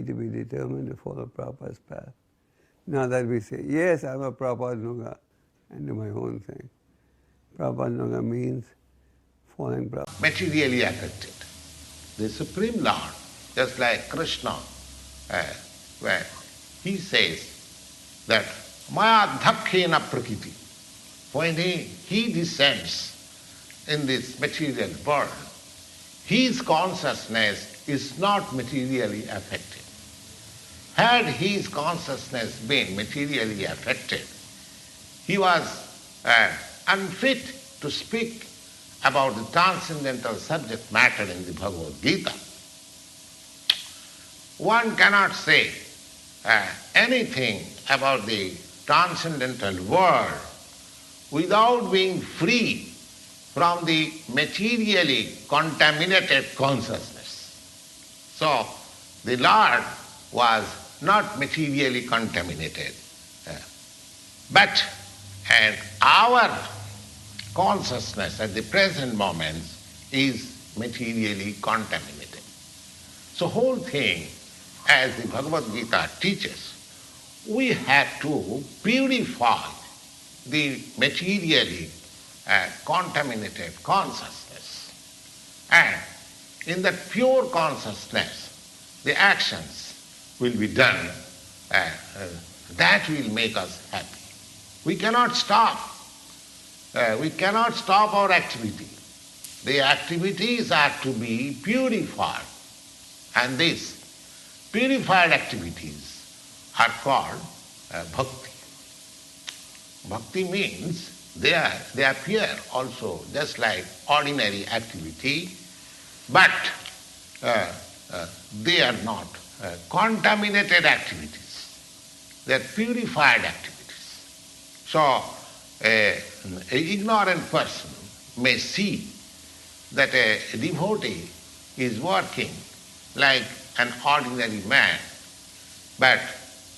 need to be determined to follow Prabhupada's path. Not that we say, yes, I'm a Prabhupada Nuga and do my own thing. Prabhupada Nuga means following Prabhupada. Materially affected. The Supreme Lord, just like Krishna, where he says that Maya Dhakkhena Prakriti, when he descends in this material world, his consciousness is not materially affected. Had his consciousness been materially affected, he was unfit to speak about the transcendental subject matter in the Bhagavad Gita. One cannot say anything about the transcendental world without being free from the materially contaminated consciousness. So, the Lord was not materially contaminated. But our consciousness at the present moment is materially contaminated. So whole thing, as the Bhagavad Gita teaches, we have to purify the materially contaminated consciousness. And in that pure consciousness, the actions will be done that will make us happy. We cannot stop. We cannot stop our activity. The activities are to be purified. And these purified activities are called bhakti. Bhakti means they appear also just like ordinary activity, but they are not contaminated activities. They are purified activities. So, an ignorant person may see that a devotee is working like an ordinary man, but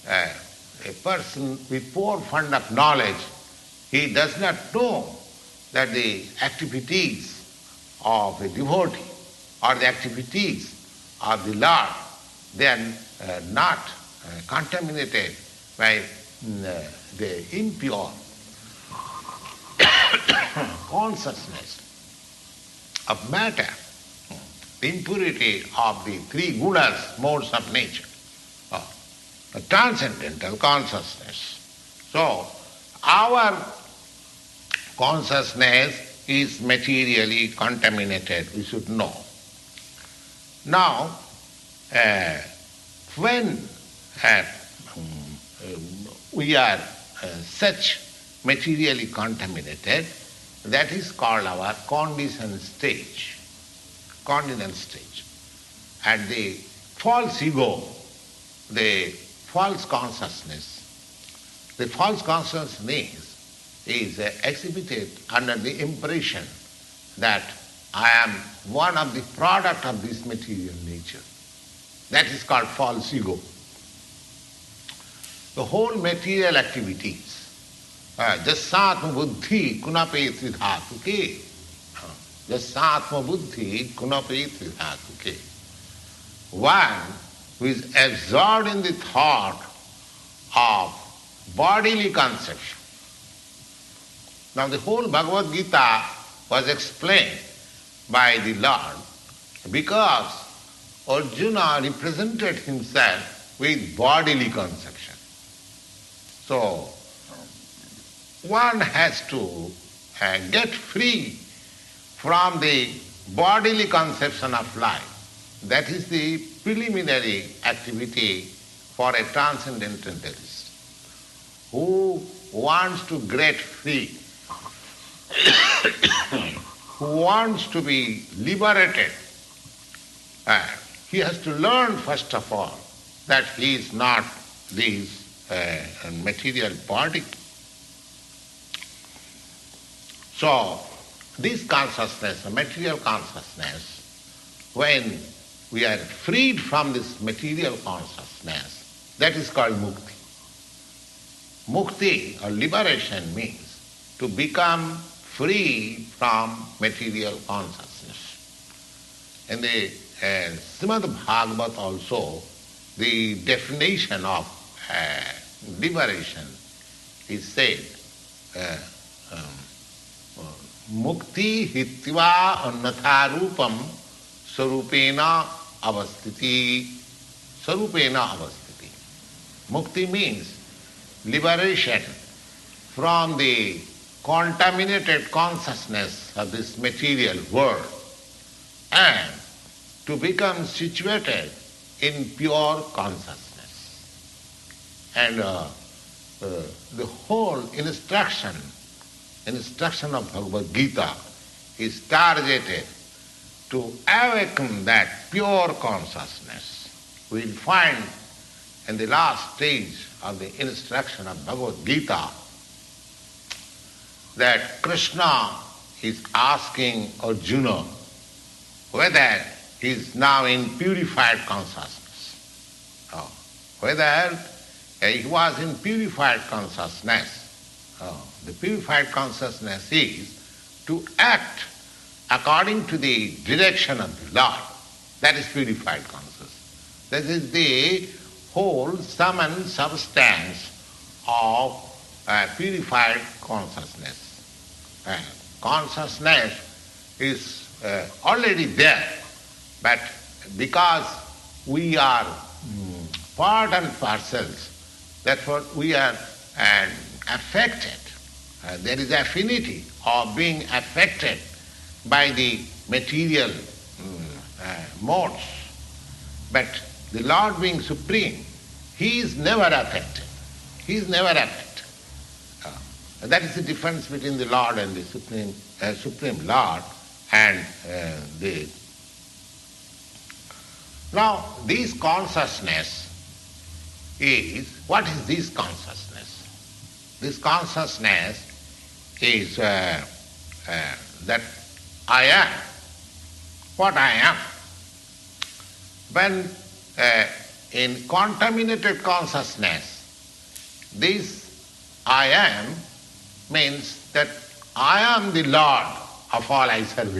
a person with poor fund of knowledge, he does not know that the activities of a devotee or the activities of the Lord, they are not contaminated by the impure consciousness of matter, the impurity of the three gunas, modes of nature, a transcendental consciousness. So, our consciousness is materially contaminated, we should know. Now, when we are such materially contaminated, that is called our conditioned stage. Conditioned stage. And the false ego, the false consciousness is exhibited under the impression that I am one of the product of this material nature. That is called false ego. The whole material activities, jasatma buddhi kunape tridhatuke, jasatma buddhi kunape tridhatuke. One who is absorbed in the thought of bodily conception. Now the whole Bhagavad Gita was explained by the Lord because Arjuna represented himself with bodily conception. So one has to get free from the bodily conception of life. That is the preliminary activity for a transcendentalist who wants to get free, who wants to be liberated. He has to learn first of all that he is not this material body. So this consciousness, the material consciousness, when we are freed from this material consciousness, that is called mukti. Mukti or liberation means to become free from material consciousness. In the Srimad Bhagavad also, the definition of liberation is said, mukti hitva annatha rupam sarupena avastiti. Sarupena avastiti. Mukti means liberation from the contaminated consciousness of this material world and to become situated in pure consciousness. And the whole instruction of Bhagavad Gita is targeted to awaken that pure consciousness. We will find in the last stage of the instruction of Bhagavad Gita that Krishna is asking Arjuna whether he is now in purified consciousness. Whether he was in purified consciousness. The purified consciousness is to act according to the direction of the Lord. That is purified consciousness. That is the whole sum and substance of purified consciousness. Consciousness is already there, but because we are part and parcels, therefore we are affected. There is affinity of being affected by the material modes. But the Lord being supreme, He is never affected. He is never affected. That is the difference between the Lord and the Supreme Lord and the... Now, this consciousness is... What is this consciousness? This consciousness is that I am what I am. When in contaminated consciousness, this I am means that I am the Lord of all I serve.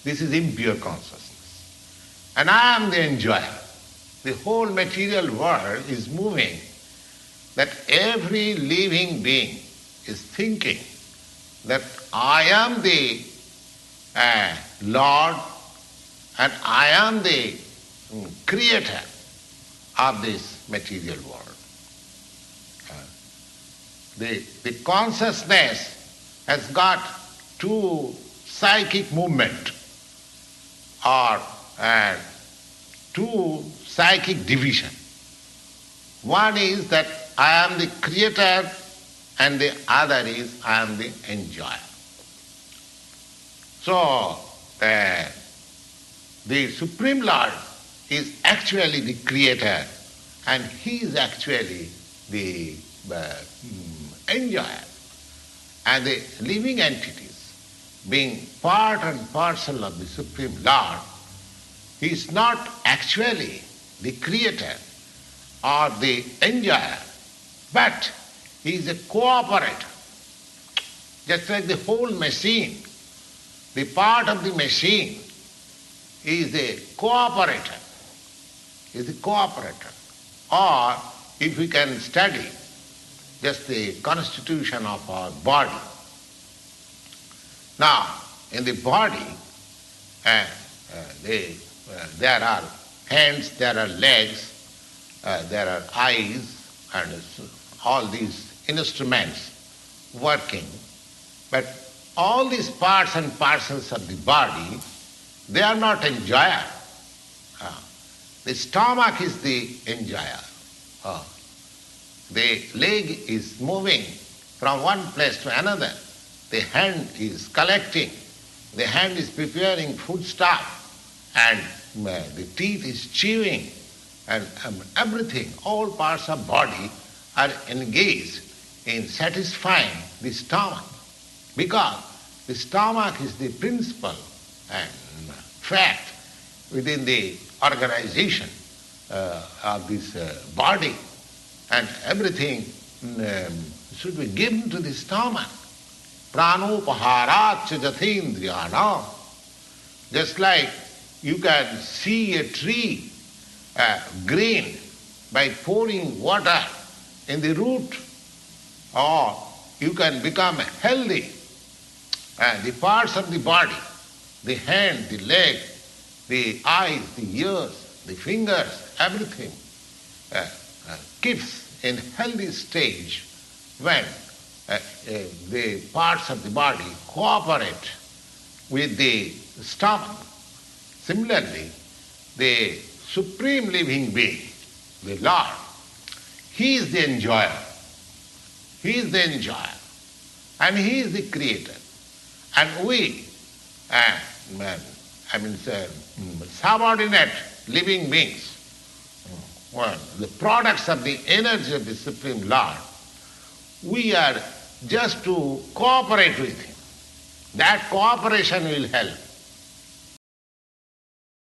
This is impure consciousness. And I am the enjoyer. The whole material world is moving, that every living being is thinking that I am the Lord and I am the creator of this material world. The consciousness has got two psychic movement or two psychic division. One is that I am the creator and the other is I am the enjoyer. So, the Supreme Lord is actually the creator and He is actually the enjoyer. And the living entities, being part and parcel of the Supreme Lord, He is not actually the creator or the enjoyer, but He is a cooperator. Just like the whole machine, the part of the machine is a cooperator, Or if we can study just the constitution of our body. Now, in the body, there are hands, there are legs, there are eyes, and all these instruments working. But all these parts and parcels of the body, they are not enjoyer. The stomach is the enjoyer. The leg is moving from one place to another. The hand is collecting. The hand is preparing foodstuff. And the teeth is chewing. And everything, all parts of body are engaged in satisfying the stomach. Because the stomach is the principal and fact within the organization of this body. And everything should be given to the stomach. Pranopaharat jathindriyanam. Just like you can see a tree green by pouring water in the root, or you can become healthy. The parts of the body, the hand, the leg, the eyes, the ears, the fingers, everything keeps in healthy stage when the parts of the body cooperate with the stomach. Similarly, the Supreme Living Being, the Lord, He is the enjoyer. He is the enjoyer. And He is the creator. And we, subordinate living beings, the products of the energy of the Supreme Lord, we are just to cooperate with Him. That cooperation will help.